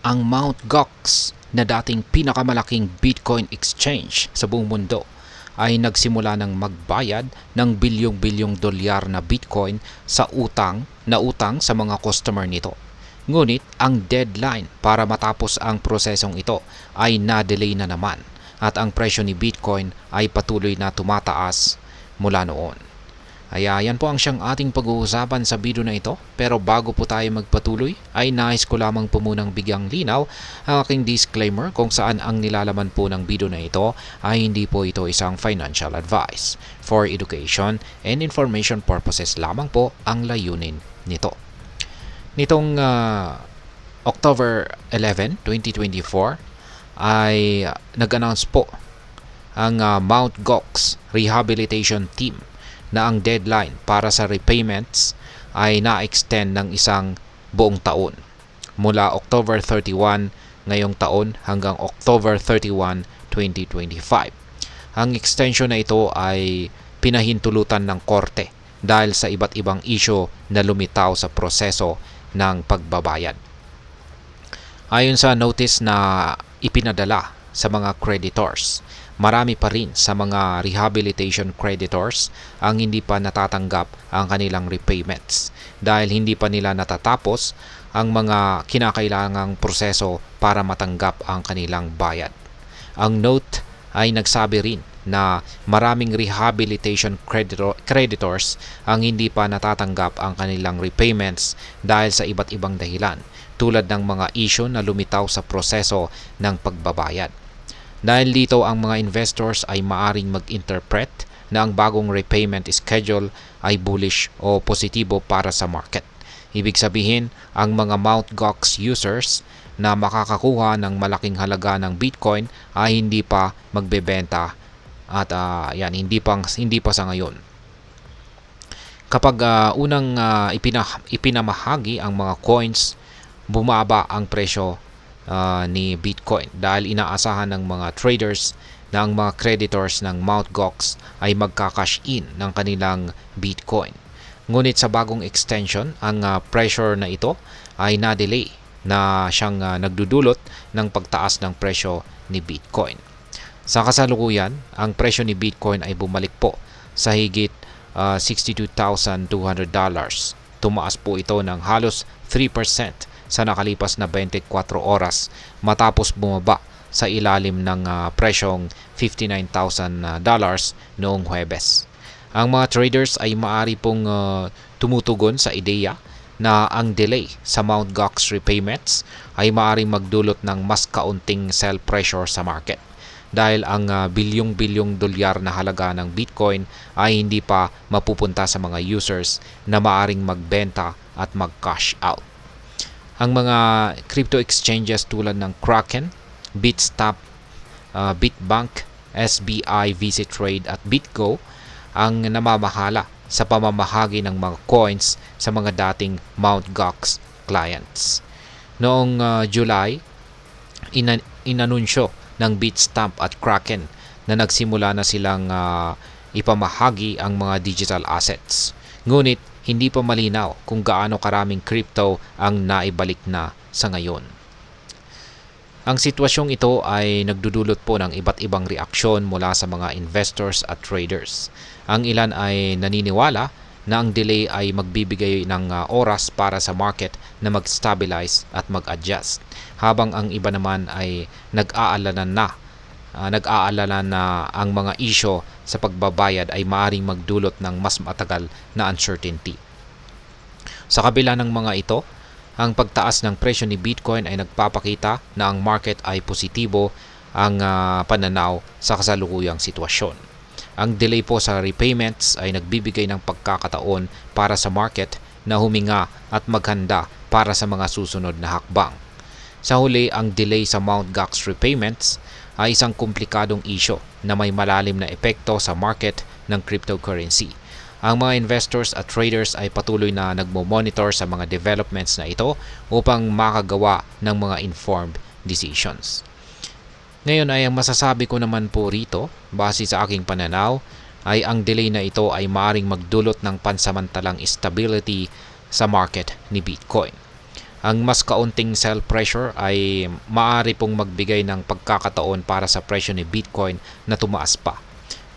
Ang Mt. Gox na dating pinakamalaking Bitcoin exchange sa buong mundo ay nagsimula ng magbayad ng bilyong-bilyong dolyar na Bitcoin sa utang sa mga customer nito. Ngunit ang deadline para matapos ang prosesong ito ay na-delay na naman at ang presyo ni Bitcoin ay patuloy na tumataas mula noon. Yan po ang siyang ating pag-uusapan sa video na ito. Pero bago po tayo magpatuloy, ay nais ko lamang po munang bigyang linaw ang aking disclaimer kung saan ang nilalaman po ng video na ito ay hindi po ito isang financial advice. For education and information purposes lamang po ang layunin nito. Nitong October 11, 2024 ay nag-announce po ang Mt. Gox Rehabilitation Team na ang deadline para sa repayments ay na-extend ng isang buong taon mula October 31 ngayong taon hanggang October 31, 2025. Ang extension na ito ay pinahintulutan ng korte dahil sa iba't ibang issue na lumitaw sa proseso ng pagbabayad. Ayon sa notice na ipinadala sa mga creditors, marami pa rin sa mga rehabilitation creditors ang hindi pa natatanggap ang kanilang repayments dahil hindi pa nila natatapos ang mga kinakailangang proseso para matanggap ang kanilang bayad. Ang note ay nagsabi rin na maraming rehabilitation creditors ang hindi pa natatanggap ang kanilang repayments dahil sa iba't ibang dahilan tulad ng mga issue na lumitaw sa proseso ng pagbabayad. Dahil dito ang mga investors ay maaring mag-interpret na ang bagong repayment schedule ay bullish o positibo para sa market. Ibig sabihin, ang mga Mt. Gox users na makakakuha ng malaking halaga ng Bitcoin ay hindi pa magbebenta at hindi pa sa ngayon. Kapag unang ipinamahagi ang mga coins, bumaba ang presyo ni Bitcoin dahil inaasahan ng mga traders na ang mga creditors ng Mt. Gox ay magka-cash in ng kanilang Bitcoin. Ngunit sa bagong extension, ang pressure na ito ay na-delay na siyang nagdudulot ng pagtaas ng presyo ni Bitcoin. Sa kasalukuyan, ang presyo ni Bitcoin ay bumalik po sa higit $62,200. Tumaas po ito ng halos 3% sa nakalipas na 24 oras matapos bumaba sa ilalim ng presyong $59,000 noong Huwebes. Ang mga traders ay maaari pong tumutugon sa ideya na ang delay sa Mt. Gox repayments ay maaring magdulot ng mas kaunting sell pressure sa market dahil ang bilyong-bilyong dolyar na halaga ng Bitcoin ay hindi pa mapupunta sa mga users na maaring magbenta at mag-cash out. Ang mga crypto exchanges tulad ng Kraken, Bitstamp, Bitbank, SBI, VisiTrade at BitGo ang namamahala sa pamamahagi ng mga coins sa mga dating Mt. Gox clients. Noong July, inanunsyo ng Bitstamp at Kraken na nagsimula na silang ipamahagi ang mga digital assets. Ngunit hindi pa malinaw kung gaano karaming crypto ang naibalik na sa ngayon. Ang sitwasyong ito ay nagdudulot po ng iba't ibang reaksyon mula sa mga investors at traders. Ang ilan ay naniniwala na ang delay ay magbibigay ng oras para sa market na mag-stabilize at mag-adjust, habang ang iba naman ay nag-aalala na ang mga isyo sa pagbabayad ay maaaring magdulot ng mas matagal na uncertainty. Sa kabila ng mga ito, ang pagtaas ng presyo ni Bitcoin ay nagpapakita na ang market ay positibo ang pananaw sa kasalukuyang sitwasyon. Ang delay po sa repayments ay nagbibigay ng pagkakataon para sa market na huminga at maghanda para sa mga susunod na hakbang. Sa huli, ang delay sa Mt. Gox repayments ay isang komplikadong isyo na may malalim na epekto sa market ng cryptocurrency. Ang mga investors at traders ay patuloy na nagmo-monitor sa mga developments na ito upang makagawa ng mga informed decisions. Ngayon ay ang masasabi ko naman po rito, base sa aking pananaw, ay ang delay na ito ay maaaring magdulot ng pansamantalang stability sa market ni Bitcoin. Ang mas kaunting sell pressure ay maaari pong magbigay ng pagkakataon para sa presyo ni Bitcoin na tumaas pa.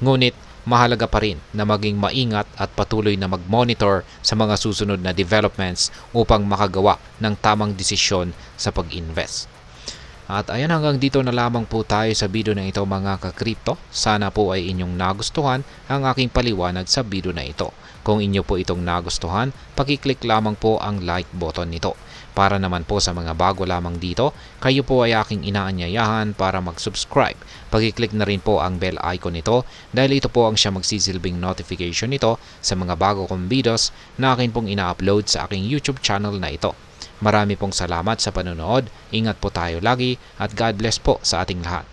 Ngunit mahalaga pa rin na maging maingat at patuloy na mag-monitor sa mga susunod na developments upang makagawa ng tamang desisyon sa pag-invest. At ayan, hanggang dito na lamang po tayo sa video na ito mga ka-crypto. Sana po ay inyong nagustuhan ang aking paliwanag sa video na ito. Kung inyo po itong nagustuhan, pakiclick lamang po ang like button nito. Para naman po sa mga bago lamang dito, kayo po ay aking inaanyayahan para mag-subscribe. Pakiclick na rin po ang bell icon nito dahil ito po ang siya magsisilbing notification nito sa mga bago kong videos na akin pong ina-upload sa aking YouTube channel na ito. Marami pong salamat sa panonood, ingat po tayo lagi at God bless po sa ating lahat.